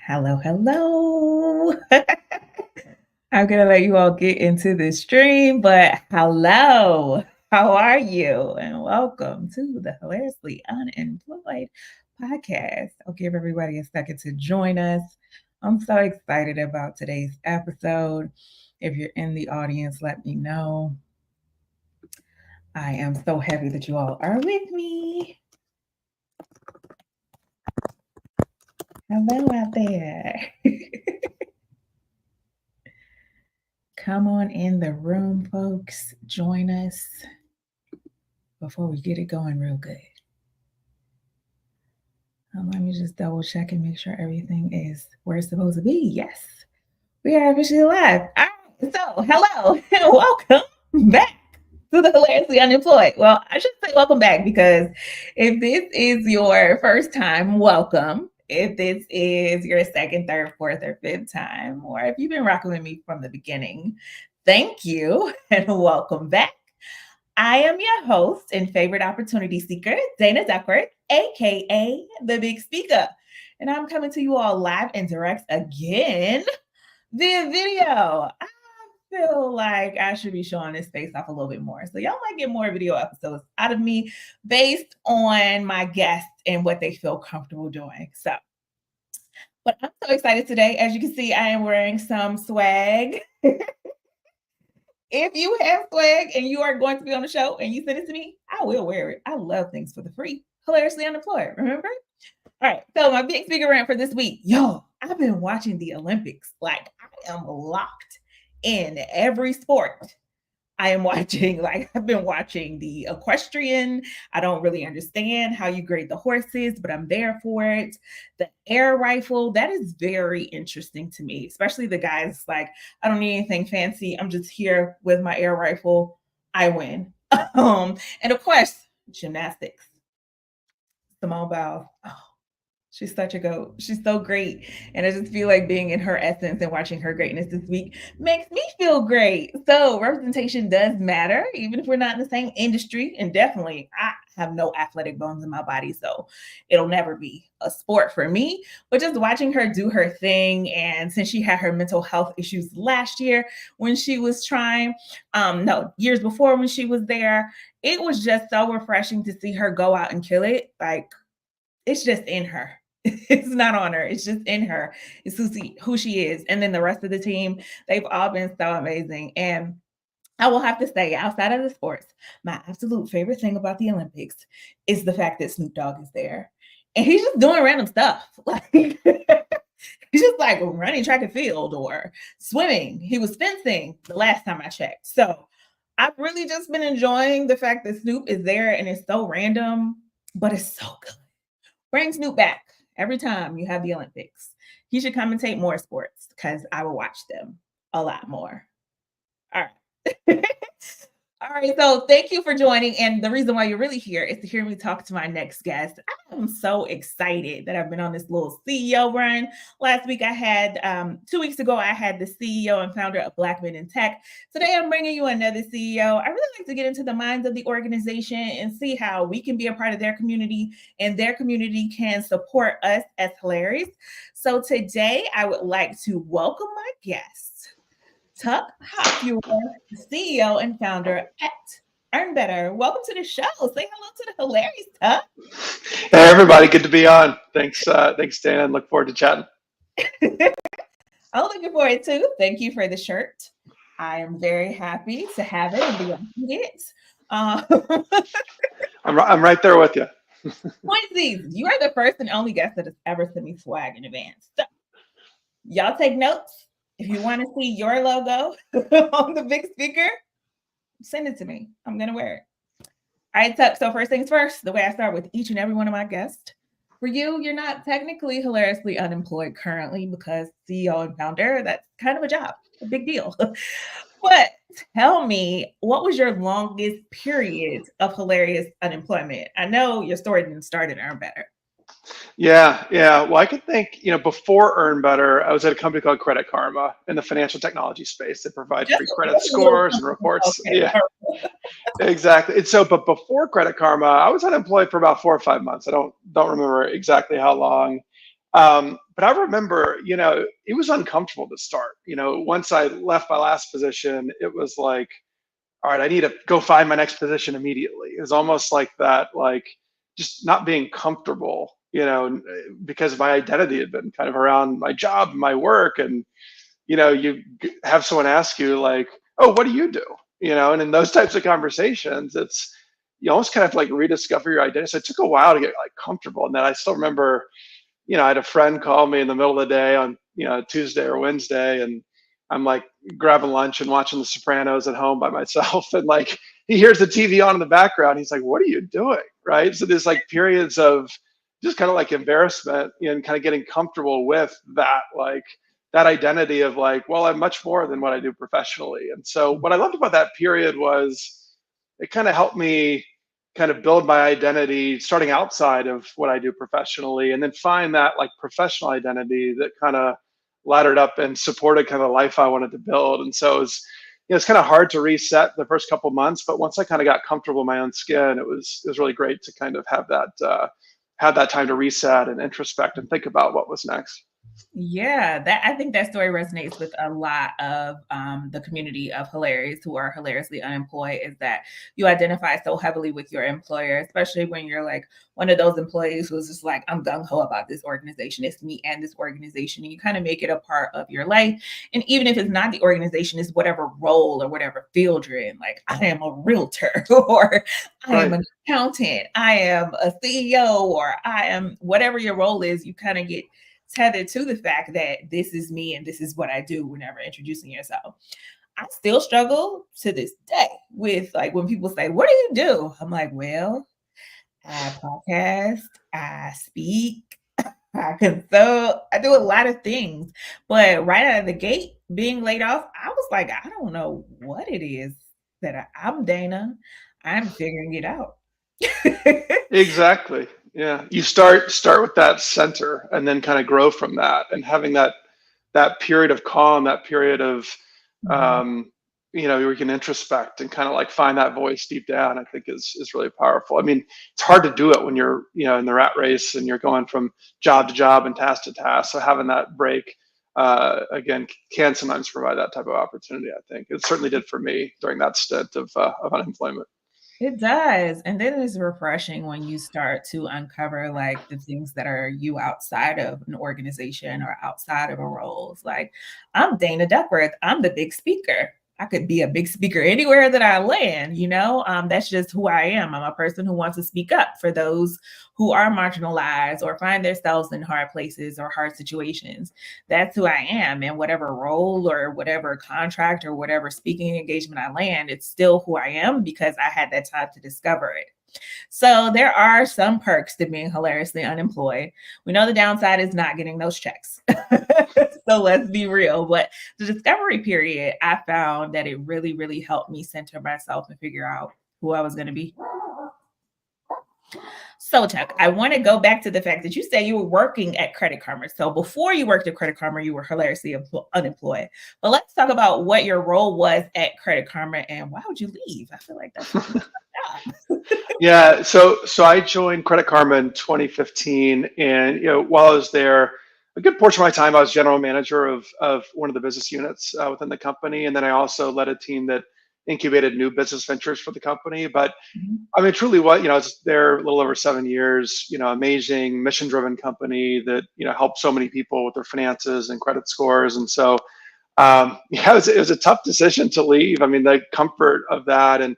Hello, hello. I'm going to let you all get into the stream, but hello, how are you? And welcome to the Hilariously Unemployed podcast. I'll give everybody a second to join us. I'm so excited about today's episode. If you're in the audience, let me know. I am so happy that you all are with me. Hello out there. Come on in the room, folks. Join us before we get it going real good. Let me just double check and make sure everything is where it's supposed to be. Yes, we are officially live. All right, so hello and welcome back to the Hilariously Unemployed. Well, I should say welcome back because if this is your first time, welcome. If this is your second, third, fourth, or fifth time, or if you've been rocking with me from the beginning, thank you and welcome back. I am your host and favorite opportunity seeker, Dana Duckworth, aka the Big Speaker. And I'm coming to you all live and direct again via video. I feel like I should be showing this face off a little bit more. So y'all might get more video episodes out of me based on my guests and what they feel comfortable doing. But I'm so excited today. As you can see, I am wearing some swag. If you have swag and you are going to be on the show and you send it to me, I will wear it. I love things for the free. Hilariously Unemployed, remember? All right, so my big speaker rant for this week. Yo, I've been watching the Olympics. Like, I am locked in every sport. I've been watching the equestrian. I don't really understand how you grade the horses, but I'm there for it. The air rifle, that is very interesting to me, especially the guys like, I don't need anything fancy. I'm just here with my air rifle. I win. And of course, gymnastics. Simone Biles. Oh, she's such a goat. She's so great. And I just feel like being in her essence and watching her greatness this week makes me feel great. So representation does matter, even if we're not in the same industry. And definitely, I have no athletic bones in my body. So it'll never be a sport for me. But just watching her do her thing. And since she had her mental health issues last year when she was trying, years before when she was there, it was just so refreshing to see her go out and kill it. Like, it's just in her. It's not on her. It's just in her. It's who she is. And then the rest of the team, they've all been so amazing. And I will have to say, outside of the sports, my absolute favorite thing about the Olympics is the fact that Snoop Dogg is there. And he's just doing random stuff. Like, he's just like running track and field or swimming. He was fencing the last time I checked. So I've really just been enjoying the fact that Snoop is there and it's so random, but it's so good. Bring Snoop back every time you have the Olympics. He should commentate more sports because I will watch them a lot more. All right. All right. So thank you for joining. And the reason why you're really here is to hear me talk to my next guest. I'm so excited that I've been on this little CEO run. Last week I had, 2 weeks ago, I had the CEO and founder of Black Men in Tech. Today I'm bringing you another CEO. I really like to get into the minds of the organization and see how we can be a part of their community and their community can support us as Hilarious. So today I would like to welcome my guest, Tuck Hauptfuhrer, CEO and founder at EarnBetter. Welcome to the show. Say hello to the Hilarious, Tuck. Hey, everybody. Good to be on. Thanks, Dana, and look forward to chatting. I'm looking forward to. Thank you for the shirt. I am very happy to have it and be on it. I'm right there with you. Pointsies, you are the first and only guest that has ever sent me swag in advance. So, y'all take notes. If you want to see your logo on the big speaker, send it to me. I'm going to wear it. All right, Tuck. So first things first, the way I start with each and every one of my guests. For you, you're not technically hilariously unemployed currently because CEO and founder, that's kind of a job, a big deal. But tell me, what was your longest period of hilarious unemployment? I know your story didn't start at EarnBetter. Yeah. Well, I could think, before EarnBetter, I was at a company called Credit Karma in the financial technology space that provides free credit scores and reports. Okay. Yeah, exactly. And so, but before Credit Karma, I was unemployed for about 4 or 5 months. I don't remember exactly how long. But I remember, it was uncomfortable to start. Once I left my last position, it was like, all right, I need to go find my next position immediately. It was almost like that, like just not being comfortable, because my identity had been kind of around my job and my work. And, you have someone ask you like, oh, what do you do? And in those types of conversations, you almost kind of like rediscover your identity. So it took a while to get like comfortable. And then I still remember, I had a friend call me in the middle of the day on, Tuesday or Wednesday, and I'm like grabbing lunch and watching The Sopranos at home by myself. And like, he hears the TV on in the background. He's like, what are you doing? Right. So there's like periods of just kind of like embarrassment and kind of getting comfortable with that, like that identity of like, well, I'm much more than what I do professionally. And so what I loved about that period was it kind of helped me kind of build my identity starting outside of what I do professionally, and then find that like professional identity that kind of laddered up and supported kind of the life I wanted to build. And so it's kind of hard to reset the first couple months, but once I kind of got comfortable in my own skin, it was really great to kind of have that time to reset and introspect and think about what was next. Yeah, I think that story resonates with a lot of the community of hilarious who are hilariously unemployed, is that you identify so heavily with your employer, especially when you're like one of those employees who's just like, I'm gung-ho about this organization. It's me and this organization. And you kind of make it a part of your life. And even if it's not the organization, it's whatever role or whatever field you're in. Like, I am a realtor, or I am an accountant, I am a CEO, or I am whatever your role is, you kind of get tethered to the fact that this is me and this is what I do whenever introducing yourself. I still struggle to this day with like when people say, what do you do? I'm like, well, I podcast, I speak, I consult, I do a lot of things. But right out of the gate, being laid off, I was like, I don't know what it is that I'm Dana. I'm figuring it out. Exactly. Yeah. You start with that center and then kind of grow from that, and having that period of calm, that period of where you can introspect and kind of like find that voice deep down, I think is really powerful. I mean, it's hard to do it when you're, in the rat race and you're going from job to job and task to task. So having that break, again, can sometimes provide that type of opportunity. I think it certainly did for me during that stint of unemployment. It does. And then it's refreshing when you start to uncover like the things that are you outside of an organization or outside of a role. It's like, I'm Dana Duckworth. I'm the big speaker. I could be a big speaker anywhere that I land, that's just who I am. I'm a person who wants to speak up for those who are marginalized or find themselves in hard places or hard situations. That's who I am. And whatever role or whatever contract or whatever speaking engagement I land, it's still who I am because I had that time to discover it. So there are some perks to being hilariously unemployed. We know the downside is not getting those checks. So let's be real. But the discovery period, I found that it really, really helped me center myself and figure out who I was going to be. So Tuck, I want to go back to the fact that you said you were working at Credit Karma. So before you worked at Credit Karma, you were hilariously unemployed. But let's talk about what your role was at Credit Karma and why would you leave? I feel like that's Yeah, so I joined Credit Karma in 2015, and while I was there, a good portion of my time I was general manager of one of the business units within the company, and then I also led a team that incubated new business ventures for the company. But I mean, truly, I was there a little over 7 years. Amazing mission-driven company that helped so many people with their finances and credit scores, and so it was a tough decision to leave. I mean, the comfort of that and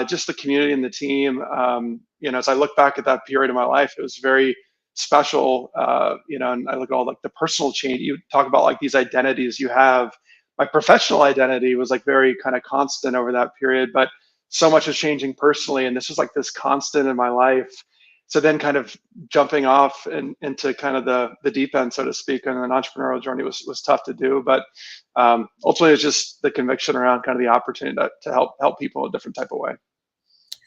just the community and the team, as I look back at that period of my life, it was very special, and I look at all like the personal change. You talk about like these identities you have. My professional identity was like very kind of constant over that period, but so much was changing personally. And this was like this constant in my life. So then kind of jumping off into kind of the deep end, so to speak, on an entrepreneurial journey was tough to do. But ultimately, it's just the conviction around kind of the opportunity to help people in a different type of way.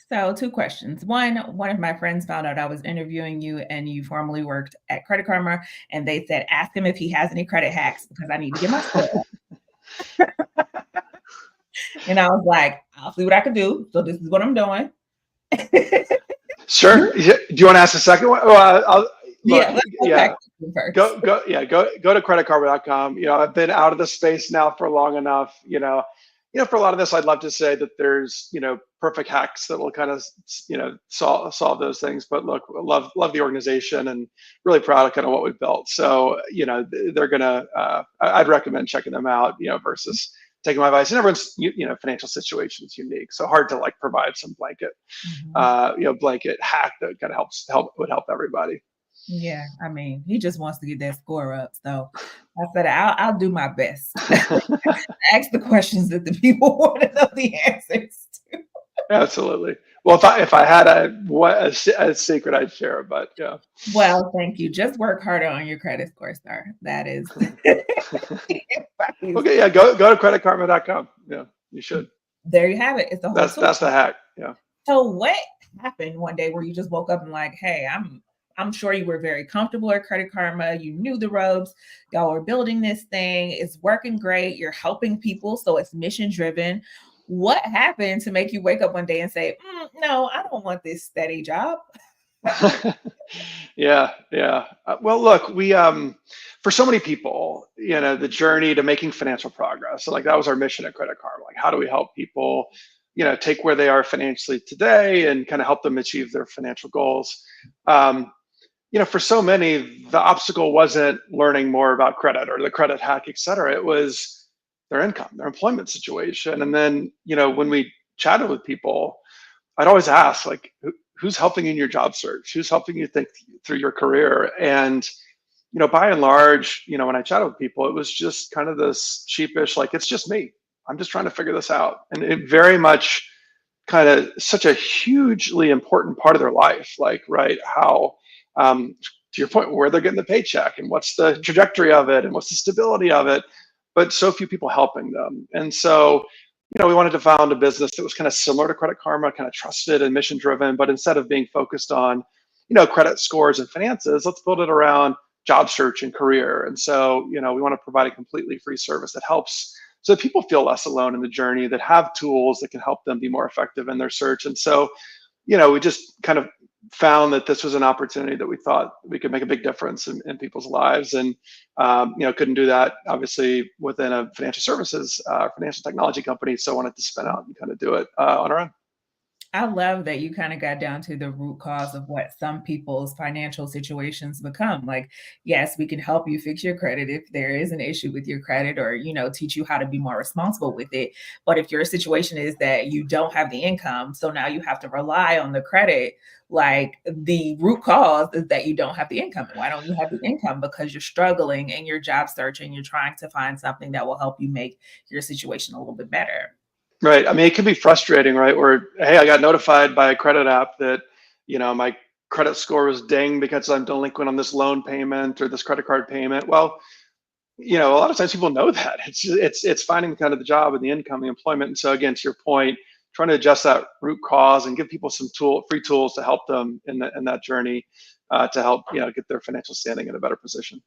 So 2 questions. One of my friends found out I was interviewing you and you formerly worked at Credit Karma, and they said, ask him if he has any credit hacks because I need to get my score. And I was like, I'll see what I can do. So this is what I'm doing. Sure. Do you want to ask the second one? Well, Yeah. first. Go to creditkarma.com. I've been out of the space now for long enough. For a lot of this, I'd love to say that there's perfect hacks that will kind of solve those things. But look, love the organization and really proud of kind of what we've built. So they're gonna. I'd recommend checking them out. Versus taking my advice. And everyone's financial situation is unique, so hard to like provide some blanket blanket hack that kind of would help everybody. Yeah, I mean, he just wants to get that score up. So I said, I'll do my best. Ask the questions that the people want to know the answers to. Absolutely. Well, if I had a secret, I'd share it. But yeah. Well, thank you. Just work harder on your credit score, sir. That is. Okay. Yeah. Go to creditkarma.com. Yeah, you should. There you have it. It's the whole. That's the hack. Yeah. So what happened one day where you just woke up and like, hey, I'm sure you were very comfortable at Credit Karma. You knew the ropes. Y'all were building this thing. It's working great. You're helping people. So it's mission driven. What happened to make you wake up one day and say, no, I don't want this steady job? Yeah. Well, look, we for so many people, the journey to making financial progress. So like that was our mission at Credit Karma. Like, how do we help people, take where they are financially today and kind of help them achieve their financial goals? For so many, the obstacle wasn't learning more about credit or the credit hack, et cetera. It was their income, their employment situation. And then, when we chatted with people, I'd always ask, like, who's helping in your job search? Who's helping you think through your career? And, by and large, when I chatted with people, it was just kind of this sheepish, like, it's just me. I'm just trying to figure this out. And it very much kind of such a hugely important part of their life, like, right, how, to your point, where they're getting the paycheck and what's the trajectory of it and what's the stability of it, but so few people helping them. And so, we wanted to found a business that was kind of similar to Credit Karma, kind of trusted and mission driven, but instead of being focused on, credit scores and finances, let's build it around job search and career. And so, we want to provide a completely free service that helps so that people feel less alone in the journey, that have tools that can help them be more effective in their search. And so, we just kind of found that this was an opportunity that we thought we could make a big difference in people's lives. And, couldn't do that obviously within a financial services, financial technology company. So wanted to spin out and kind of do it on our own. I love that you kind of got down to the root cause of what some people's financial situations become. Like, yes, we can help you fix your credit if there is an issue with your credit or, teach you how to be more responsible with it. But if your situation is that you don't have the income, so now you have to rely on the credit, like the root cause is that you don't have the income. And why don't you have the income? Because you're struggling in your job search and you're trying to find something that will help you make your situation a little bit better. Right. I mean, it can be frustrating, right? Where, hey, I got notified by a credit app that, my credit score was dinged because I'm delinquent on this loan payment or this credit card payment. Well, a lot of times people know that it's finding kind of the job and the income, the employment. And so again, to your point, trying to adjust that root cause and give people some free tools to help them in that journey to help, get their financial standing in a better position.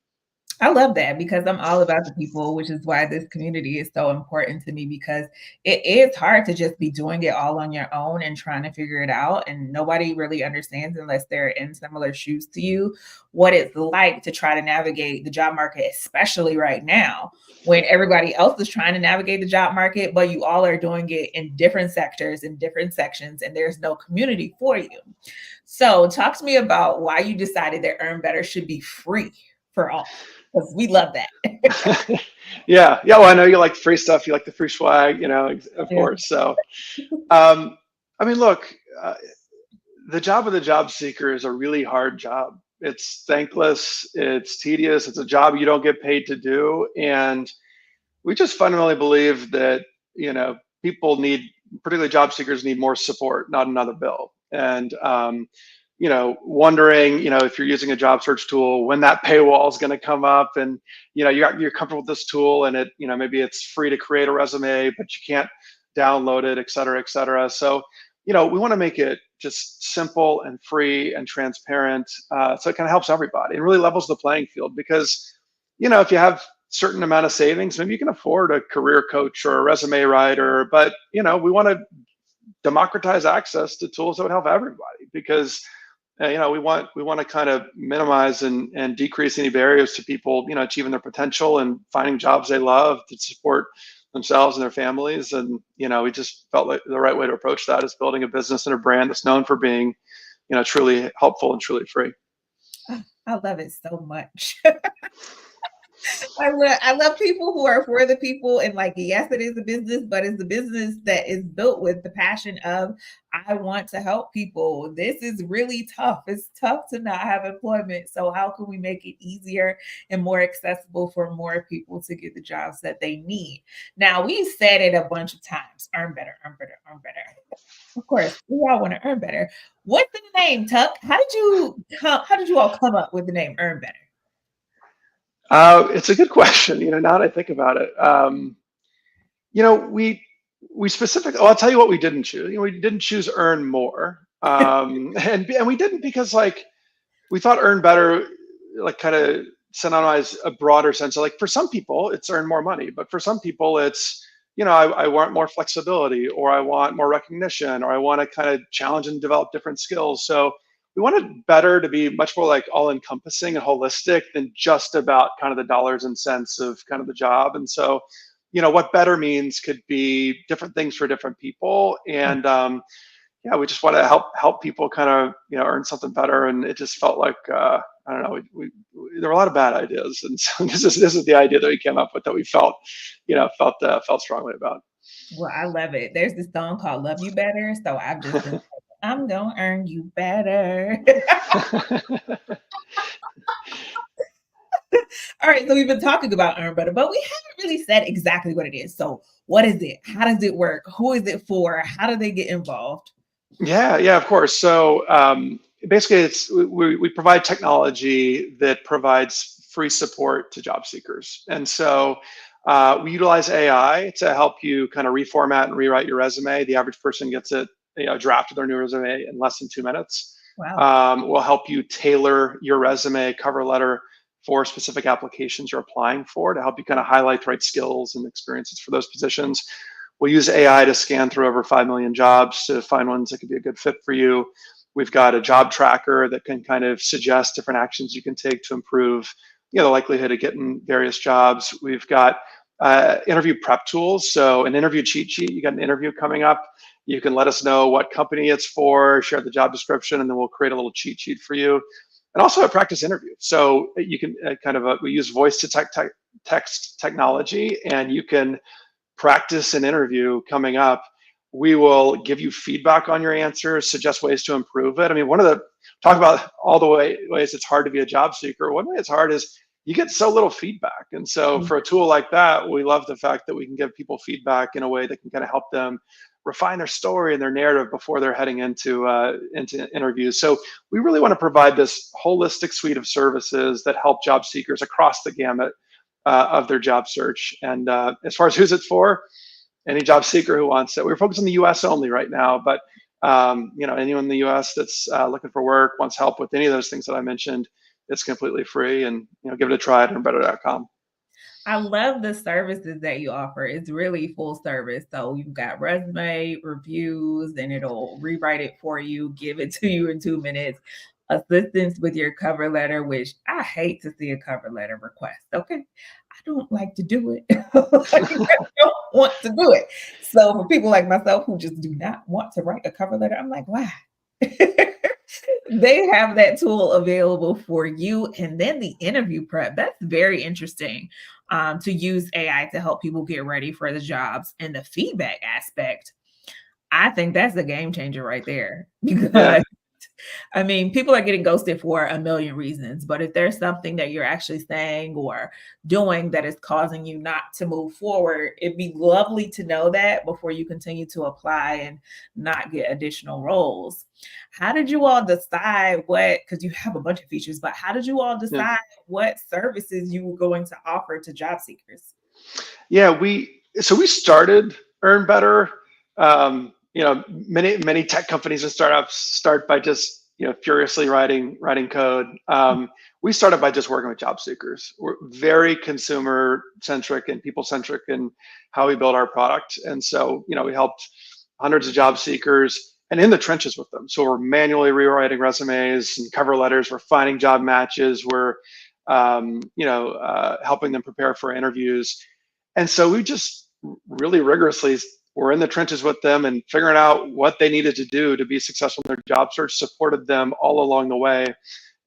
I love that because I'm all about the people, which is why this community is so important to me because it is hard to just be doing it all on your own and trying to figure it out. And nobody really understands unless they're in similar shoes to you, what it's like to try to navigate the job market, especially right now when everybody else is trying to navigate the job market, but you all are doing it in different sectors, in different sections, and there's no community for you. So talk to me about why you decided that EarnBetter should be free for all. Because we love that. Yeah. Well, I know you like free stuff. You like the free swag, of course. So, I mean, look, the job of the job seeker is a really hard job. It's thankless. It's tedious. It's a job you don't get paid to do. And we just fundamentally believe that, people need, particularly job seekers, need more support, not another bill. And, wondering, if you're using a job search tool, when that paywall is going to come up and, you're comfortable with this tool and it, maybe it's free to create a resume, but you can't download it, et cetera, et cetera. So, we want to make it just simple and free and transparent. So it kind of helps everybody and really levels the playing field because, if you have certain amount of savings, maybe you can afford a career coach or a resume writer, but, we want to democratize access to tools that would help everybody because we want to kind of minimize and decrease any barriers to people, achieving their potential and finding jobs they love to support themselves and their families. And we just felt like the right way to approach that is building a business and a brand that's known for being, truly helpful and truly free. I love it so much. I love people who are for the people, and like, yes, it is a business, but it's a business that is built with the passion of, I want to help people. This is really tough. It's tough to not have employment. So how can we make it easier and more accessible for more people to get the jobs that they need? Now, we said it a bunch of times, earn better, earn better, earn better. Of course, we all want to earn better. What's the name, Tuck? How did you all come up with the name Earn Better? It's a good question. Now that I think about it, we specifically. I'll tell you what we didn't choose. We didn't choose earn more, and we didn't because like we thought earn better, like kind of synonymize a broader sense. So like for some people, it's earn more money, but for some people, it's I want more flexibility, or I want more recognition, or I want to kind of challenge and develop different skills. So we wanted better to be much more like all encompassing and holistic than just about kind of the dollars and cents of kind of the job. And so, what better means could be different things for different people. And yeah, we just want to help people kind of earn something better. And it just felt like I don't know, there were a lot of bad ideas, and so this is the idea that we came up with that we felt strongly about. Well, I love it. There's this song called Love You Better. So I've just been, I'm gonna earn you better. All right, so we've been talking about Earn Better, but we haven't really said exactly what it is. So what is it? How does it work? Who is it for? How do they get involved? Yeah, of course. So basically, we provide technology that provides free support to job seekers, and so we utilize AI to help you kind of reformat and rewrite your resume. The average person gets it, a draft of their new resume in less than 2 minutes. Wow. We'll help you tailor your resume, cover letter for specific applications you're applying for to help you kind of highlight the right skills and experiences for those positions. We'll use AI to scan through over 5 million jobs to find ones that could be a good fit for you. We've got a job tracker that can kind of suggest different actions you can take to improve the likelihood of getting various jobs. We've got interview prep tools. So an interview cheat sheet, you got an interview coming up, you can let us know what company it's for, share the job description, and then we'll create a little cheat sheet for you. And also a practice interview. So you can we use voice to text technology, and you can practice an interview coming up. We will give you feedback on your answers, suggest ways to improve it. I mean, talk about all the ways it's hard to be a job seeker. One way it's hard is you get so little feedback. And so for a tool like that, we love the fact that we can give people feedback in a way that can kind of help them refine their story and their narrative before they're heading into interviews. So we really want to provide this holistic suite of services that help job seekers across the gamut of their job search. And as far as who's it's for, any job seeker who wants it. We're focused on the U.S. only right now, but anyone in the U.S. that's looking for work, wants help with any of those things that I mentioned, it's completely free. And give it a try at earnbetter.com. I love the services that you offer. It's really full service. So you've got resume reviews, and it'll rewrite it for you, give it to you in 2 minutes. Assistance with your cover letter, which I hate to see a cover letter request. Okay. I don't like to do it. I don't want to do it. So for people like myself who just do not want to write a cover letter, I'm like, why? They have that tool available for you. And then the interview prep, that's very interesting, to use AI to help people get ready for the jobs. And the feedback aspect, I think that's a game changer right there. Because I mean, people are getting ghosted for a million reasons, but if there's something that you're actually saying or doing that is causing you not to move forward, it'd be lovely to know that before you continue to apply and not get additional roles. How did you all decide because you have a bunch of features, but how did you all decide what services you were going to offer to job seekers? Yeah, we started EarnBetter. Many tech companies and startups start by just furiously writing code. We started by just working with job seekers. We're very consumer centric and people centric in how we build our product, and so we helped hundreds of job seekers and in the trenches with them. So we're manually rewriting resumes and cover letters. We're finding job matches. We're helping them prepare for interviews. And so we just really rigorously were in the trenches with them and figuring out what they needed to do to be successful in their job search, supported them all along the way,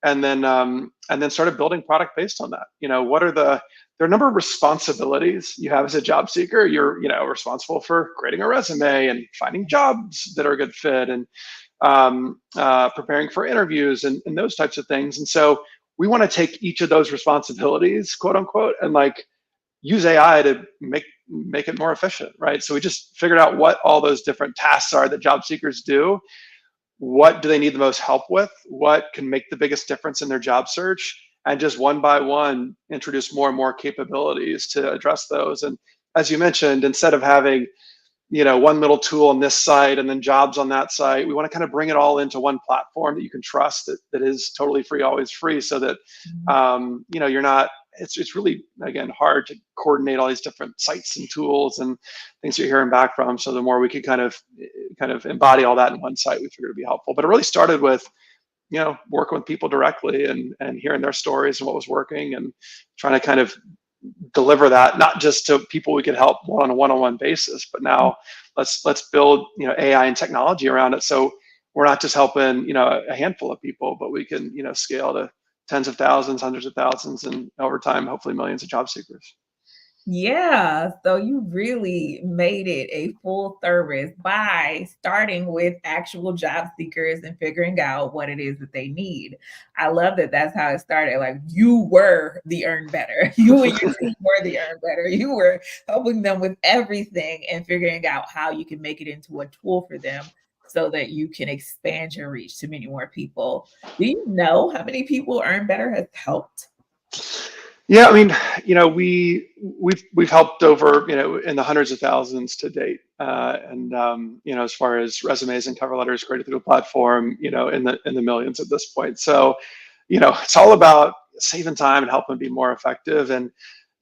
and then started building product based on that. What are there are a number of responsibilities you have as a job seeker. You're responsible for creating a resume and finding jobs that are a good fit, and preparing for interviews and those types of things. And so we want to take each of those responsibilities, quote unquote, and use AI to make it more efficient, right? So we just figured out what all those different tasks are that job seekers do. What do they need the most help with? What can make the biggest difference in their job search? And just one by one, introduce more and more capabilities to address those. And as you mentioned, instead of having one little tool on this site and then jobs on that site, we want to kind of bring it all into one platform that you can trust, that is totally free, always free, so that you're not, it's really, again, hard to coordinate all these different sites and tools and things you're hearing back from. So the more we could kind of embody all that in one site, we figured it'd be helpful. But it really started with working with people directly and hearing their stories and what was working, and trying to kind of deliver that not just to people we could help on a one-on-one basis, but now let's build AI and technology around it, so we're not just helping a handful of people, but we can scale to tens of thousands, hundreds of thousands, and over time hopefully millions of job seekers. Yeah, so you really made it a full service by starting with actual job seekers and figuring out what it is that they need. I love that that's how it started. Like, you were the EarnBetter. You and your team were the EarnBetter. You were helping them with everything and figuring out how you can make it into a tool for them so that you can expand your reach to many more people. Do you know how many people EarnBetter has helped? Yeah, I mean, we've helped over in the hundreds of thousands to date, and as far as resumes and cover letters created through the platform, in the millions at this point. So, it's all about saving time and helping be more effective, and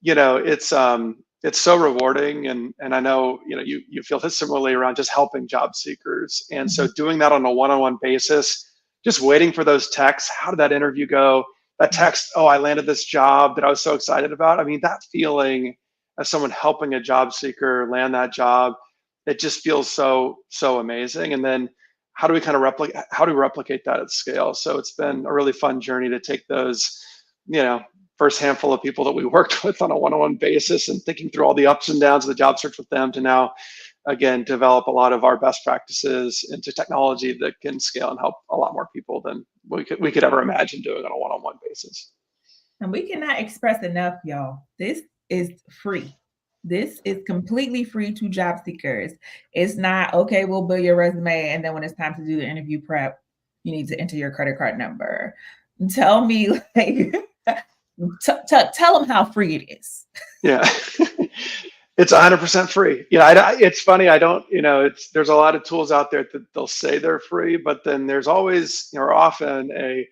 it's so rewarding, and I know you feel this similarly around just helping job seekers, and so doing that on a one-on-one basis, just waiting for those texts. How did that interview go? That text, oh, I landed this job that I was so excited about. I mean, that feeling as someone helping a job seeker land that job, it just feels so amazing. And then how do we replicate that at scale? So it's been a really fun journey to take those, first handful of people that we worked with on a one-on-one basis and thinking through all the ups and downs of the job search with them, to now, again, develop a lot of our best practices into technology that can scale and help a lot more people than we could ever imagine doing on a one-on-one basis. And we cannot express enough, y'all. This is free. This is completely free to job seekers. It's not, okay, we'll build your resume, and then when it's time to do the interview prep, you need to enter your credit card number. Tell me, tell them how free it is. Yeah. It's 100% free. It's funny. I don't, there's a lot of tools out there that they'll say they're free, but then there's always, or often a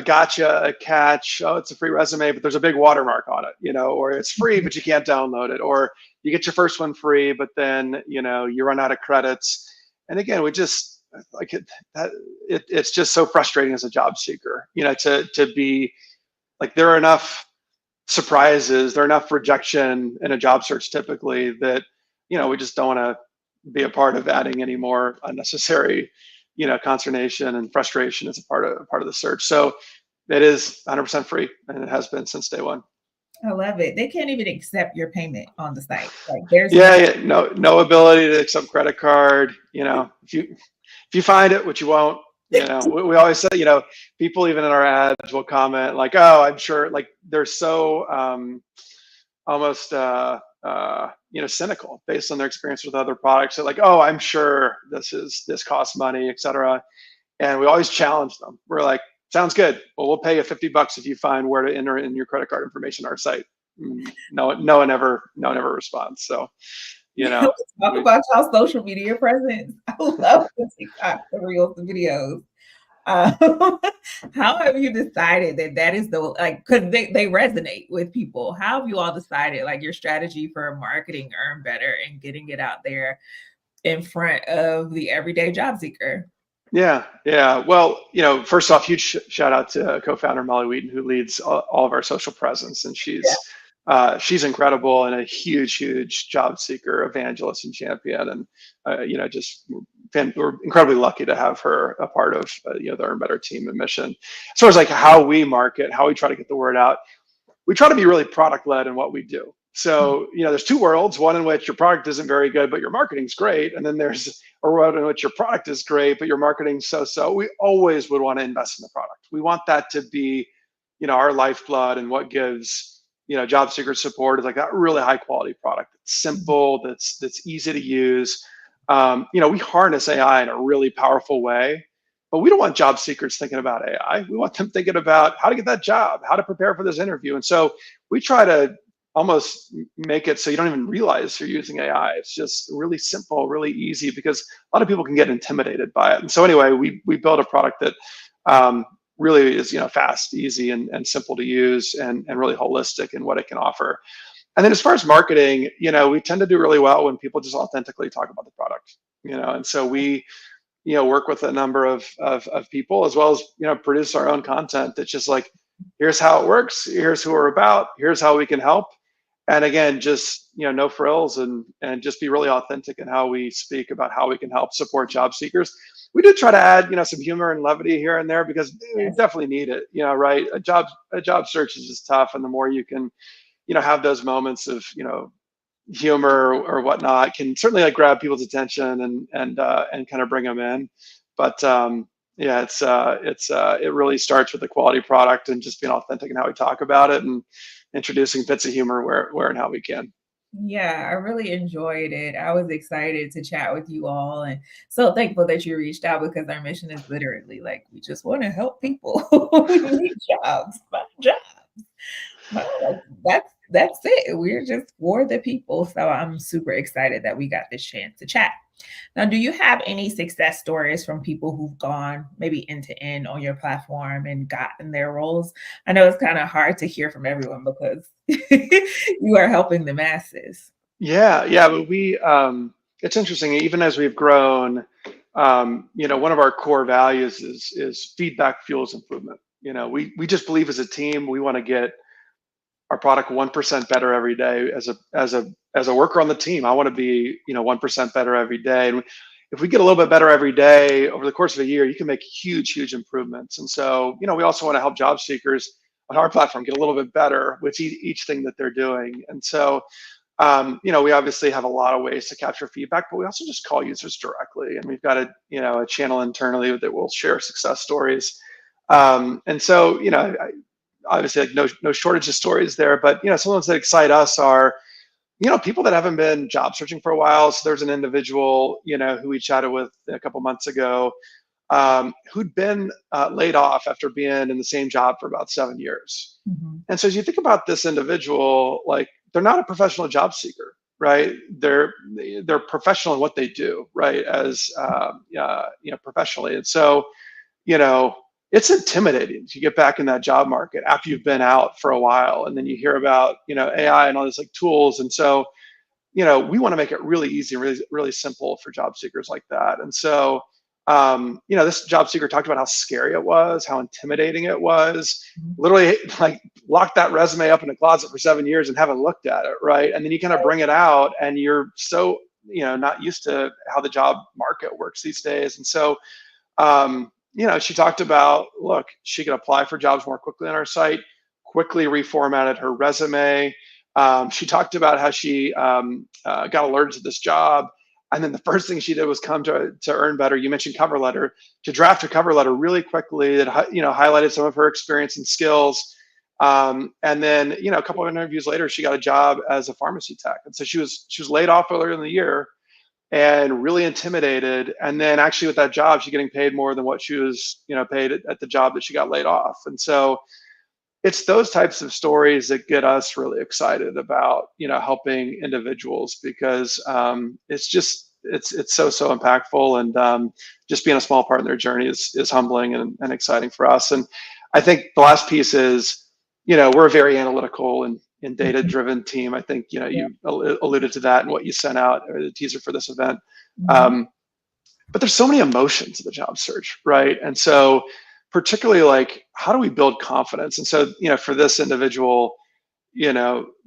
gotcha, a catch. Oh, it's a free resume, but there's a big watermark on it, or it's free, but you can't download it, or you get your first one free, but then, you run out of credits. And again, we just it's just so frustrating as a job seeker, to be like, there are enough surprises, there are enough rejection in a job search typically that we just don't want to be a part of adding any more unnecessary consternation and frustration as a part of the search. So it is 100% free, and it has been since day one. I love it. They can't even accept your payment on the site. Like, there's no ability to accept credit card. If you find it, which you won't. We always say, people even in our ads will comment like, oh, I'm sure, like, they're so almost cynical based on their experience with other products. They're like, oh, I'm sure this costs money, etc. And we always challenge them. We're like, sounds good. Well, we'll pay you $50 if you find where to enter in your credit card information on our site. No one ever responds. So, talk about y'all social media presence. I love the TikTok, the reels, the videos. How have you decided that is the, because they resonate with people? How have you all decided, like, your strategy for marketing EarnBetter and getting it out there in front of the everyday job seeker. Yeah, yeah. Well, first off, huge shout out to co-founder Molly Wheaton, who leads all of our social presence, and Yeah. she's incredible and a huge job seeker, evangelist, and champion. And we're incredibly lucky to have her a part of the EarnBetter team and mission. As far as like how we market, how we try to get the word out, we try to be really product led in what we do. So, there's two worlds, one in which your product isn't very good, but your marketing's great. And then there's a world in which your product is great, but your marketing's so. We always would want to invest in the product. We want that to be, our lifeblood, and what gives, job seeker support is like that really high quality product. That's simple, that's easy to use. We harness AI in a really powerful way, but we don't want job seekers thinking about AI. We want them thinking about how to get that job, how to prepare for this interview. And so we try to almost make it so you don't even realize you're using AI. It's just really simple, really easy, because a lot of people can get intimidated by it. And so anyway, we build a product that really is fast, easy, and simple to use, and really holistic in what it can offer. And then as far as marketing, we tend to do really well when people just authentically talk about the product. And so we work with a number of people, as well as produce our own content that's just like, here's how it works, here's who we're about, here's how we can help. And again, just no frills, and just be really authentic in how we speak about how we can help support job seekers. We do try to add some humor and levity here and there, because we definitely need it. Right? A job search is just tough, and the more you can have those moments of humor or whatnot can certainly like grab people's attention and kind of bring them in. But yeah, it really starts with the quality product and just being authentic in how we talk about it, and introducing bits of humor where and how we can. Yeah, I really enjoyed it. I was excited to chat with you all, and so thankful that you reached out, because our mission is literally like, we just want to help people who need jobs, find jobs. Like, that's it. We're just for the people. So I'm super excited that we got this chance to chat. Now, do you have any success stories from people who've gone maybe end to end on your platform and gotten their roles? I know it's kind of hard to hear from everyone, because you are helping the masses. Yeah, but it's interesting. Even as we've grown, one of our core values is feedback fuels improvement. We just believe as a team we want to get our product 1% better every day. As a worker on the team, I want to be 1% better every day. And if we get a little bit better every day over the course of a year, you can make huge improvements. And so we also want to help job seekers on our platform get a little bit better with each thing that they're doing. And so we obviously have a lot of ways to capture feedback, but we also just call users directly, and we've got a channel internally that will share success stories. And so obviously like no shortage of stories there, but some ones that excite us are people that haven't been job searching for a while. So there's an individual who we chatted with a couple months ago, who'd been laid off after being in the same job for about 7 years. Mhm. And so as you think about this individual, like, they're not a professional job seeker, right? They're professional in what they do, right? As professionally. And so it's intimidating to get back in that job market after you've been out for a while, and then you hear about AI and all these like tools. And so we want to make it really easy, really simple for job seekers like that. And so this job seeker talked about how scary it was, how intimidating it was. Mhm. Literally, like, locked that resume up in a closet for 7 years and haven't looked at it, right? And then you kind of bring it out, and you're so not used to how the job market works these days. And so she talked about, look, she could apply for jobs more quickly on our site, quickly reformatted her resume. She talked about how she got alerted to this job. And then the first thing she did was come to EarnBetter. You mentioned cover letter, to draft a cover letter really quickly that highlighted some of her experience and skills. And then a couple of interviews later, she got a job as a pharmacy tech. And so she was laid off earlier in the year, and really intimidated. And then actually with that job, she's getting paid more than what she was paid at the job that she got laid off. And so it's those types of stories that get us really excited about helping individuals, because it's so impactful, and just being a small part in their journey is humbling and exciting for us. And I think the last piece is we're a very analytical and data driven team. I think you alluded to that in what you sent out, or the teaser for this event. Mhm. But there's so many emotions in the job search, right? And so particularly like, how do we build confidence? And so, for this individual, they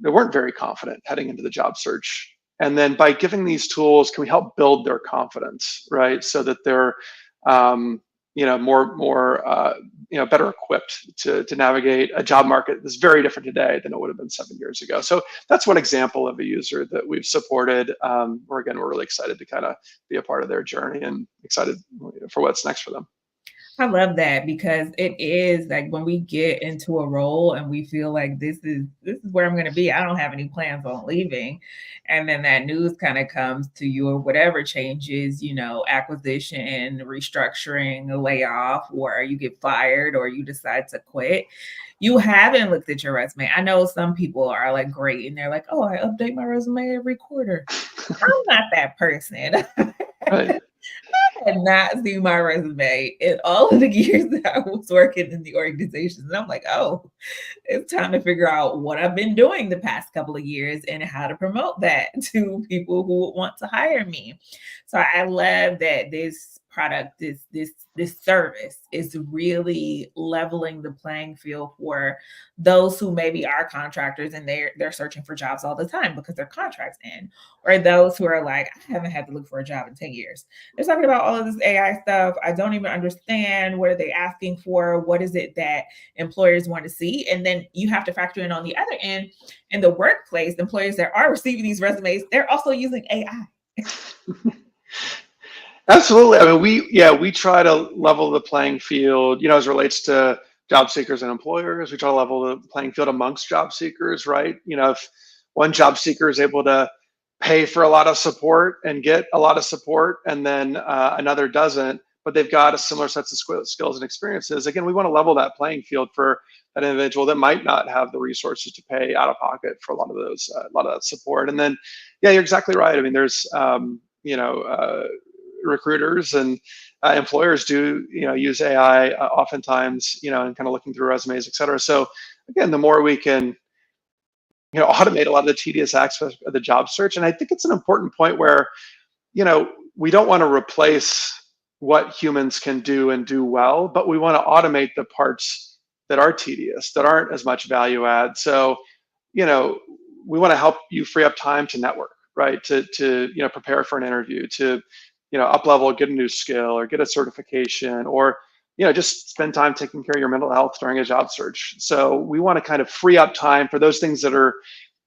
weren't very confident heading into the job search. And then by giving these tools, can we help build their confidence, right? So that they're, um, better equipped to navigate a job market that's very different today than it would have been 7 years ago. So that's one example of a user that we've supported. Where again, we're really excited to kind of be a part of their journey and excited for what's next for them. I love that because it is like when we get into a role and we feel like this is where I'm going to be. I don't have any plans on leaving. And then that news kind of comes to you or whatever changes, acquisition, restructuring, a layoff, or you get fired or you decide to quit. You haven't looked at your resume. I know some people are like great and they're like, "Oh, I update my resume every quarter." I'm not that person. Right. Had not seen my resume in all of the years that I was working in the organization. And I'm like, oh, it's time to figure out what I've been doing the past couple of years and how to promote that to people who would want to hire me. So I love that this product, this service is really leveling the playing field for those who maybe are contractors and they're searching for jobs all the time because their contracts end, or those who are like, I haven't had to look for a job in 10 years. They're talking about all of this AI stuff. I don't even understand. What are they asking for? What is it that employers want to see? And then you have to factor in on the other end, in the workplace, employers that are receiving these resumes, they're also using AI. Absolutely. I mean, we try to level the playing field, as it relates to job seekers and employers. We try to level the playing field amongst job seekers, right? If one job seeker is able to pay for a lot of support and get a lot of support, and then another doesn't, but they've got a similar sets of skills and experiences. Again, we want to level that playing field for an individual that might not have the resources to pay out of pocket for a lot of that support. And then, yeah, you're exactly right. I mean, there's, recruiters and employers do use AI oftentimes, and kind of looking through resumes, et cetera. So again, the more we can automate a lot of the tedious aspects of the job search, and I think it's an important point where we don't want to replace what humans can do and do well, but we want to automate the parts that are tedious, that aren't as much value add. So we want to help you free up time to network, right? To prepare for an interview, to up level, get a new skill or get a certification, or just spend time taking care of your mental health during a job search. So we want to kind of free up time for those things that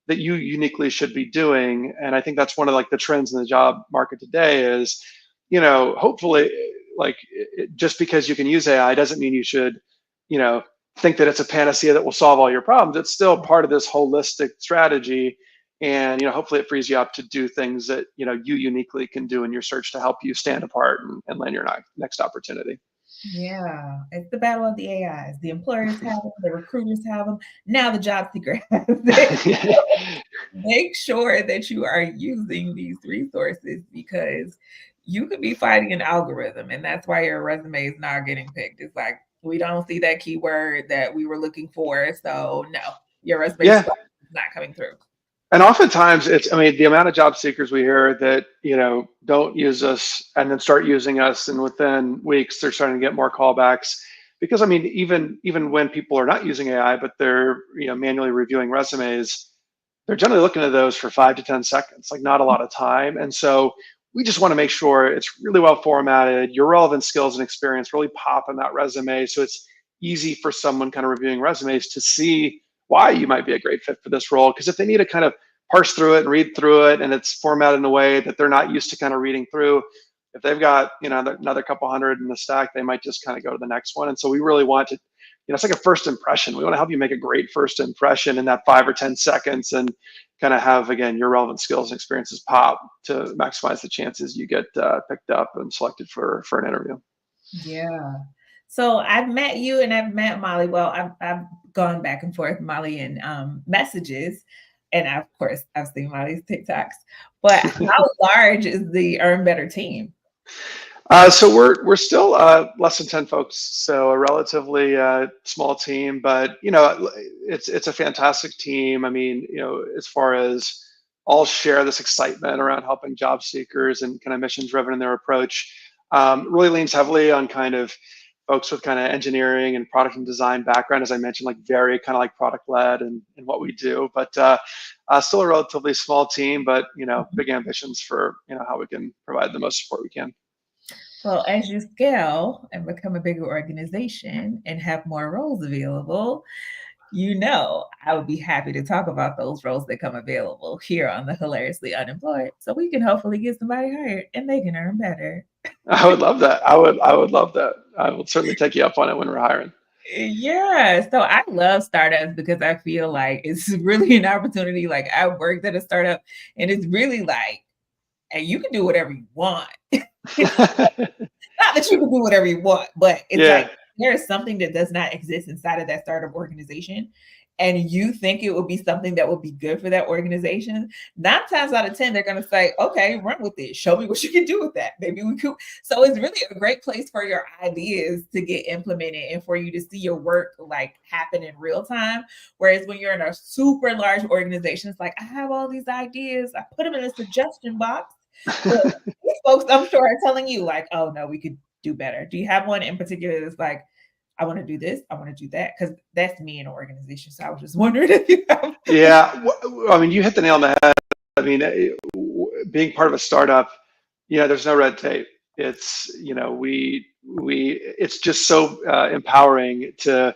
you uniquely should be doing. And I think that's one of like the trends in the job market today is, hopefully, like just because you can use AI doesn't mean you should, think that it's a panacea that will solve all your problems. It's still part of this holistic strategy. And hopefully it frees you up to do things that you uniquely can do in your search to help you stand apart and land your next opportunity. Yeah, it's the battle of the AIs. The employers have them, the recruiters have them. Now the job seeker has it. Make sure that you are using these resources because you could be fighting an algorithm, and that's why your resume is not getting picked. It's like we don't see that keyword that we were looking for, so no, your resume is Yeah. not coming through. And oftentimes I mean, the amount of job seekers we hear that, don't use us and then start using us, and within weeks they're starting to get more callbacks. Because I mean, even when people are not using AI, but they're, manually reviewing resumes, they're generally looking at those for 5 to 10 seconds, like not a lot of time. And so we just want to make sure it's really well formatted, your relevant skills and experience really pop in that resume. So it's easy for someone kind of reviewing resumes to see why you might be a great fit for this role. Because if they need to kind of parse through it and read through it, and it's formatted in a way that they're not used to kind of reading through, if they've got, another couple hundred in the stack, they might just kind of go to the next one. And so we really want to, it's like a first impression. We want to help you make a great first impression in that 5 or 10 seconds, and kind of have, again, your relevant skills and experiences pop to maximize the chances you get picked up and selected for an interview. Yeah. So I've met you and I've met Molly. Well, I've gone back and forth, Molly, in messages. And of course, I've seen Molly's TikToks. But how large is the EarnBetter team? So we're still less than 10 folks, so a relatively small team, but it's a fantastic team. I mean, as far as all share this excitement around helping job seekers and kind of mission driven in their approach. Really leans heavily on kind of folks with kind of engineering and product and design background, as I mentioned, like very kind of like product led in what we do, but still a relatively small team, but big ambitions for how we can provide the most support we can. Well, as you scale and become a bigger organization and have more roles available, I would be happy to talk about those roles that come available here on the Hilariously Unemployed, so we can hopefully get somebody hired and they can earn better. I would love that. I would love that. I will certainly take you up on it when we're hiring. Yeah, so I love startups because I feel like it's really an opportunity. Like I worked at a startup and it's really like, and you can do whatever you want. Not that you can do whatever you want, but it's Yeah. like there is something that does not exist inside of that startup organization. And you think it would be something that would be good for that organization. 9 times out of 10, they're going to say, okay, run with it. Show me what you can do with that. Maybe we could. So it's really a great place for your ideas to get implemented and for you to see your work like happen in real time. Whereas when you're in a super large organization, it's like, I have all these ideas. I put them in a suggestion box. But these folks, I'm sure, are telling you like, oh no, we could do better. Do you have one in particular that's like, I want to do this, I want to do that? Because that's me in an organization. So I was just wondering if you have. Yeah. I mean, you hit the nail on the head. I mean, being part of a startup, there's no red tape. It's, it's just so empowering to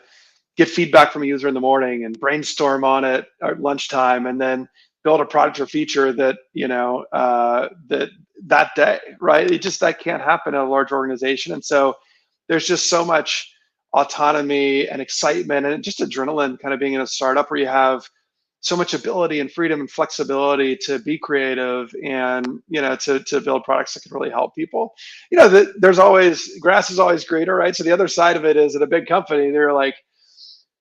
get feedback from a user in the morning and brainstorm on it at lunchtime, and then build a product or feature that that day, right? That can't happen in a large organization, and so there's just so much autonomy and excitement and just adrenaline kind of being in a startup where you have so much ability and freedom and flexibility to be creative and to build products that can really help people. There's always, grass is always greener, right? So the other side of it is, at a big company, they're like,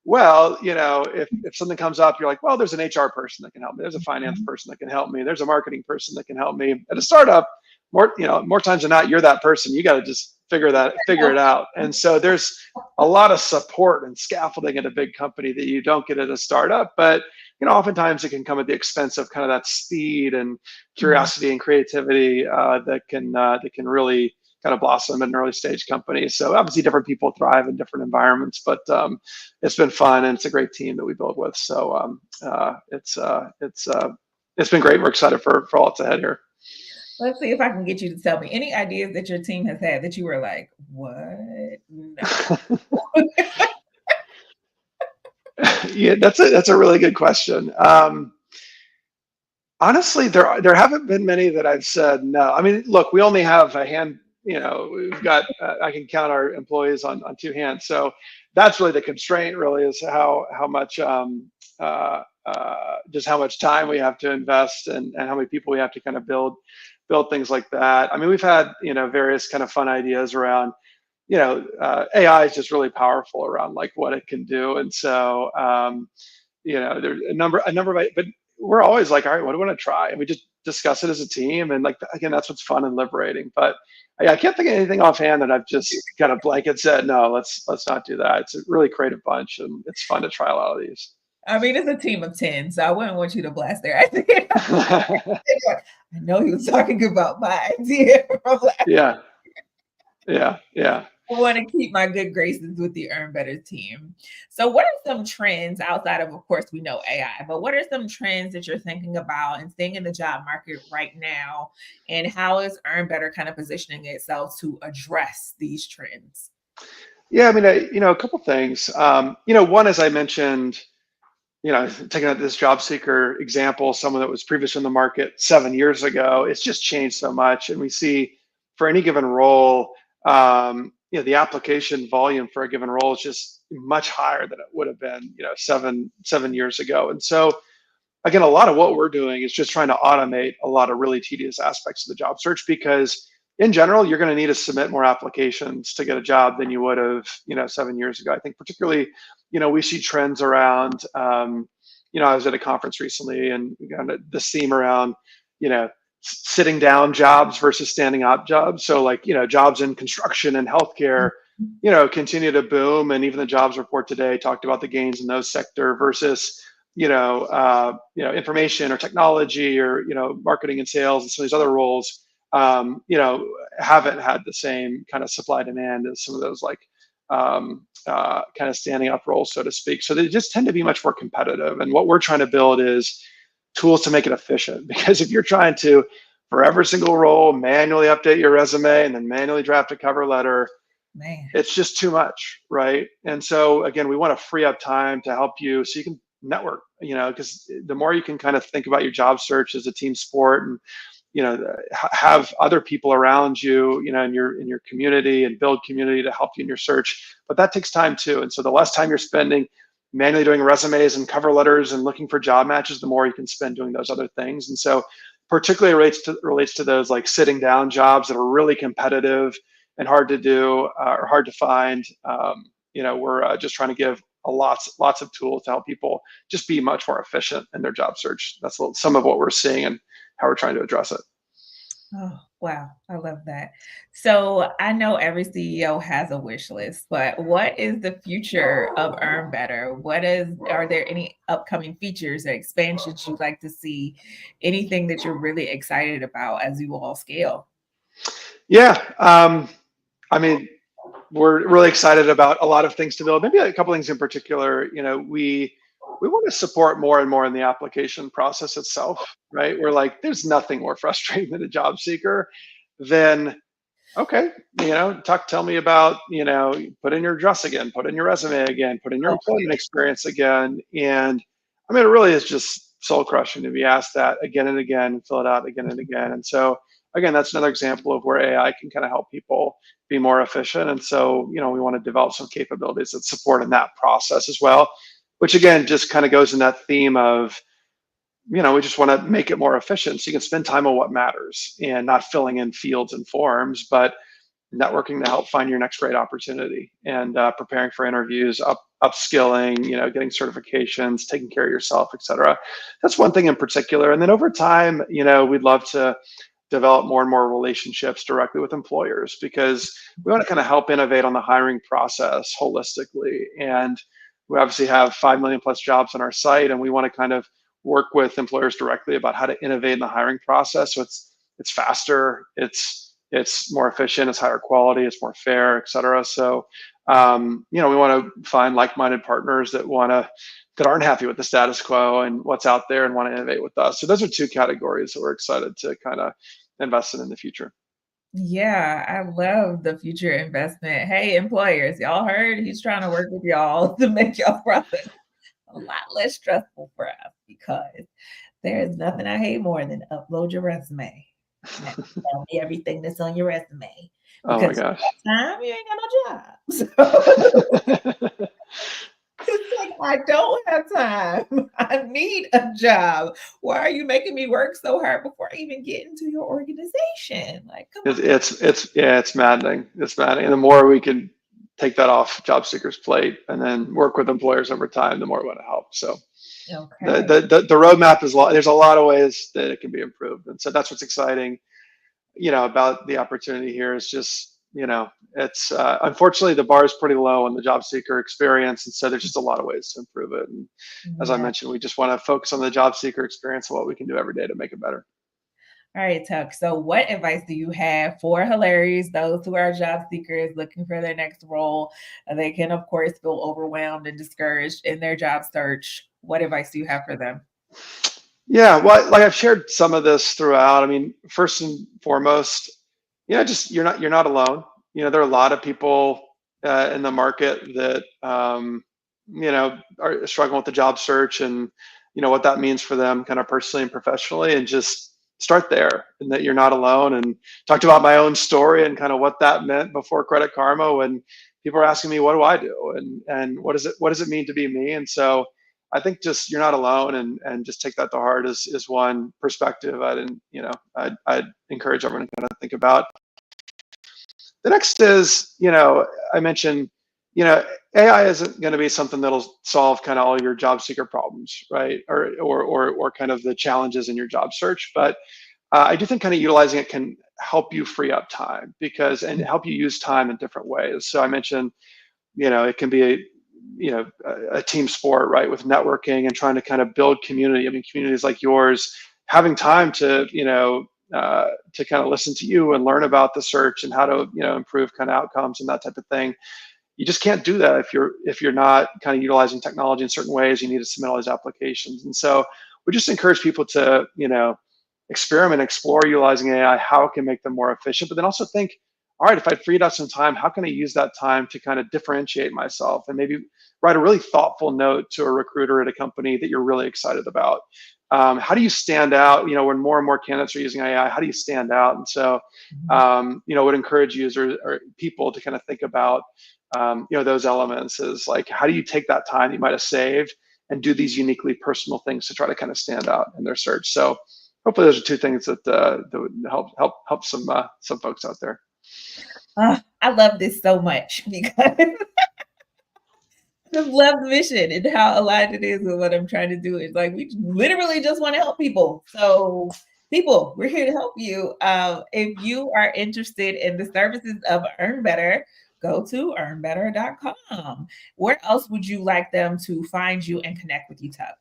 well, if something comes up, you're like, well, there's an HR person that can help me. There's a finance person that can help me. There's a marketing person that can help me. At a startup, more times than not, you're that person. You got to just figure it out. And so there's a lot of support and scaffolding at a big company that you don't get at a startup. But oftentimes it can come at the expense of kind of that speed and curiosity and creativity that can really kind of blossom in an early stage company. So obviously different people thrive in different environments, but it's been fun and it's a great team that we build with. So it's been great. We're excited for all that's ahead here. Let's see if I can get you to tell me any ideas that your team has had that you were like, what? No. Yeah, that's a really good question. Honestly, there haven't been many that I've said no. I mean, look, we only have a hand. We've got I can count our employees on two hands. So that's really the constraint. Really, is how much just how much time we have to invest and how many people we have to kind of build things like that. I mean, we've had various kind of fun ideas around. AI is just really powerful around like what it can do, and so there's a number of, but we're always like, all right, what do we want to try? And we just discuss it as a team, and like again, that's what's fun and liberating. But I can't think of anything offhand that I've just kind of blanket said, no, let's not do that. It's a really creative bunch, and it's fun to try a lot of these. I mean, it's a team of 10, so I wouldn't want you to blast their idea. I know he was talking about my idea from last Yeah. I want to keep my good graces with the EarnBetter team. So what are some trends outside of course, we know AI, but what are some trends that you're thinking about and seeing in the job market right now? And how is EarnBetter kind of positioning itself to address these trends? Yeah, I mean, a couple things. One, as I mentioned, taking out this job seeker example, someone that was previously in the market 7 years ago, it's just changed so much. And we see for any given role, the application volume for a given role is just much higher than it would have been, 7 years ago. And so, again, a lot of what we're doing is just trying to automate a lot of really tedious aspects of the job search, because in general, you're going to need to submit more applications to get a job than you would have, 7 years ago. I think particularly, we see trends around, I was at a conference recently and we got this theme around, sitting down jobs versus standing up jobs. So like, jobs in construction and healthcare, continue to boom. And even the jobs report today talked about the gains in those sector versus information or technology or marketing and sales and some of these other roles, haven't had the same kind of supply demand as some of those like kind of standing up roles, so to speak. So they just tend to be much more competitive. And what we're trying to build is tools to make it efficient. Because if you're trying to, for every single role, manually update your resume and then manually draft a cover letter, Man. it's just too much, right? And so again, we want to free up time to help you so you can network, because the more you can kind of think about your job search as a team sport and have other people around you, in your community and build community to help you in your search. But that takes time too. And so the less time you're spending manually doing resumes and cover letters and looking for job matches, the more you can spend doing those other things. And so particularly relates to those like sitting down jobs that are really competitive and hard to do or hard to find. We're just trying to give lots of tools to help people just be much more efficient in their job search. That's some of what we're seeing and how we're trying to address it. Oh, wow. I love that. So I know every CEO has a wish list, but what is the future of EarnBetter? Are there any upcoming features or expansions you'd like to see? Anything that you're really excited about as you all scale? Yeah. I mean, we're really excited about a lot of things to build. Maybe a couple things in particular. We want to support more and more in the application process itself, right? We're like, there's nothing more frustrating than a job seeker than, okay, Tuck, tell me about, put in your address again, put in your resume again, put in your employment experience again. And I mean, it really is just soul crushing to be asked that again and again, fill it out again and again. And so again, that's another example of where AI can kind of help people be more efficient. And so, we want to develop some capabilities that support in that process as well, which again, just kind of goes in that theme of, we just want to make it more efficient so you can spend time on what matters and not filling in fields and forms, but networking to help find your next great opportunity and preparing for interviews, upskilling, getting certifications, taking care of yourself, et cetera. That's one thing in particular. And then over time, we'd love to develop more and more relationships directly with employers because we want to kind of help innovate on the hiring process holistically. And we obviously have 5 million plus jobs on our site, and we want to kind of work with employers directly about how to innovate in the hiring process. So it's faster, it's more efficient, it's higher quality, it's more fair, et cetera. So, we want to find like-minded partners that aren't happy with the status quo and what's out there and want to innovate with us. So those are two categories that we're excited to kind of invest in the future. Yeah, I love the future investment. Hey, employers, y'all heard he's trying to work with y'all to make y'all process a lot less stressful for us because there is nothing I hate more than upload your resume. Tell me everything that's on your resume. Oh my Because gosh. time you ain't got no job. So it's like I don't have time. I need a job. Why are you making me work so hard before I even get into your organization? Like, come on. It's maddening. It's maddening. And the more we can take that off job seekers' plate and then work with employers over time, the more we want to help. So Okay. the roadmap is there's a lot of ways that it can be improved. And so that's what's exciting, about the opportunity here is just, it's unfortunately the bar is pretty low on the job seeker experience. And so there's just a lot of ways to improve it. And as I Yeah. mentioned, we just want to focus on the job seeker experience and what we can do every day to make it better. All right, Tuck. So, what advice do you have for hilarious those who are job seekers looking for their next role? They can, of course, feel overwhelmed and discouraged in their job search. What advice do you have for them? Yeah, well, like I've shared some of this throughout. I mean, first and foremost, just you're not alone. There are a lot of people in the market that are struggling with the job search and what that means for them, kind of personally and professionally, and just start there, and that you're not alone. And talked about my own story and kind of what that meant before Credit Karma when people are asking me, what do I do, and what does it mean to be me? And so I think just you're not alone, and just take that to heart is one perspective I'd encourage everyone to kind of think about. The next is, I mentioned, AI isn't going to be something that'll solve kind of all your job seeker problems, right? Or kind of the challenges in your job search. But I do think kind of utilizing it can help you free up time and help you use time in different ways. So I mentioned, it can be a team sport, right, with networking and trying to kind of build community. I mean, communities like yours, having time to, to kind of listen to you and learn about the search and how to, improve kind of outcomes and that type of thing. You just can't do that if you're not kind of utilizing technology in certain ways. You need to submit all these applications. And so we just encourage people to, experiment, explore utilizing AI, how it can make them more efficient, but then also think, all right, if I freed up some time, how can I use that time to kind of differentiate myself and maybe write a really thoughtful note to a recruiter at a company that you're really excited about? How do you stand out? When more and more candidates are using AI, how do you stand out? And so, would encourage users or people to kind of think about, those elements is like, how do you take that time you might have saved and do these uniquely personal things to try to kind of stand out in their search? So hopefully those are two things that would help some folks out there. I love this so much because I just love the mission and how aligned it is with what I'm trying to do. It's like we literally just want to help people. So people, we're here to help you. If you are interested in the services of EarnBetter, go to earnbetter.com. Where else would you like them to find you and connect with you, Tuck?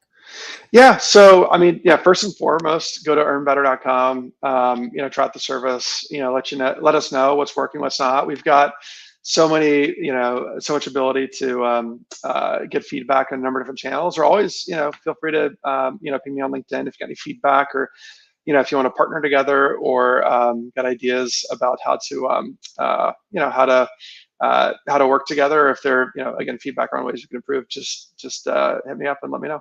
Yeah. So, I mean, yeah, first and foremost, go to earnbetter.com, try out the service, let us know what's working, what's not. We've got so many, so much ability to get feedback on a number of different channels. Or always, feel free to, ping me on LinkedIn if you got any feedback, or, if you want to partner together, or got ideas about how to, how to work together. If there, again, feedback on ways you can improve, just hit me up and let me know.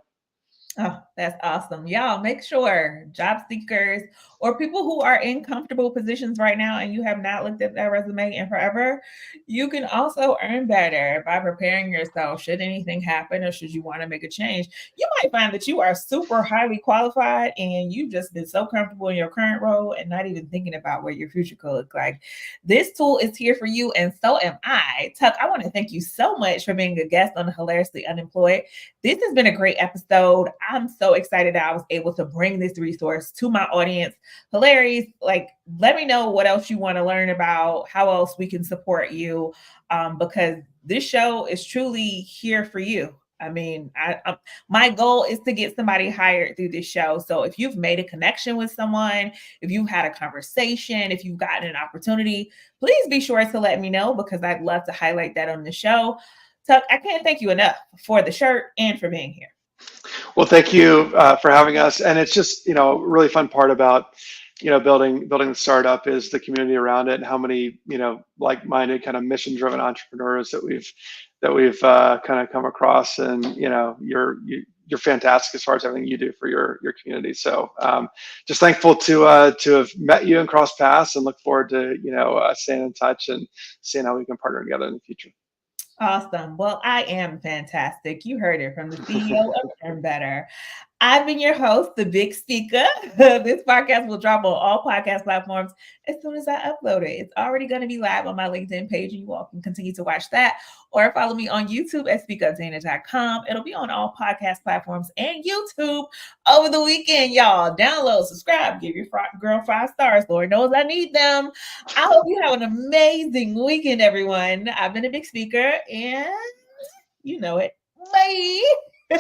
Oh, that's awesome. Y'all make sure job seekers or people who are in comfortable positions right now and you have not looked at their resume in forever, you can also earn better by preparing yourself should anything happen or should you want to make a change. You might find that you are super highly qualified and you've just been so comfortable in your current role and not even thinking about what your future could look like. This tool is here for you and so am I. Tuck, I want to thank you so much for being a guest on the Hilariously Unemployed. This has been a great episode. I'm so excited that I was able to bring this resource to my audience. Hilarious. Like, let me know what else you want to learn about, how else we can support you, because this show is truly here for you. I mean, my goal is to get somebody hired through this show. So if you've made a connection with someone, if you've had a conversation, if you've gotten an opportunity, please be sure to let me know because I'd love to highlight that on the show. Tuck, I can't thank you enough for the shirt and for being here. Well, thank you for having us. And it's just, a really fun part about, building the startup is the community around it and how many, like-minded kind of mission-driven entrepreneurs that we've kind of come across. And, you're fantastic as far as everything you do for your community. So just thankful to have met you and cross paths and look forward to, staying in touch and seeing how we can partner together in the future. Awesome. Well, I am fantastic. You heard it from the CEO of EarnBetter. I've been your host, the Big Speaker. This podcast will drop on all podcast platforms as soon as I upload it. It's already going to be live on my LinkedIn page, and you all can continue to watch that or follow me on YouTube at speakupdana.com. It'll be on all podcast platforms and YouTube over the weekend, y'all. Download, subscribe, give your girl 5 stars. Lord knows I need them. I hope you have an amazing weekend, everyone. I've been a Big Speaker, and you know it. Bye.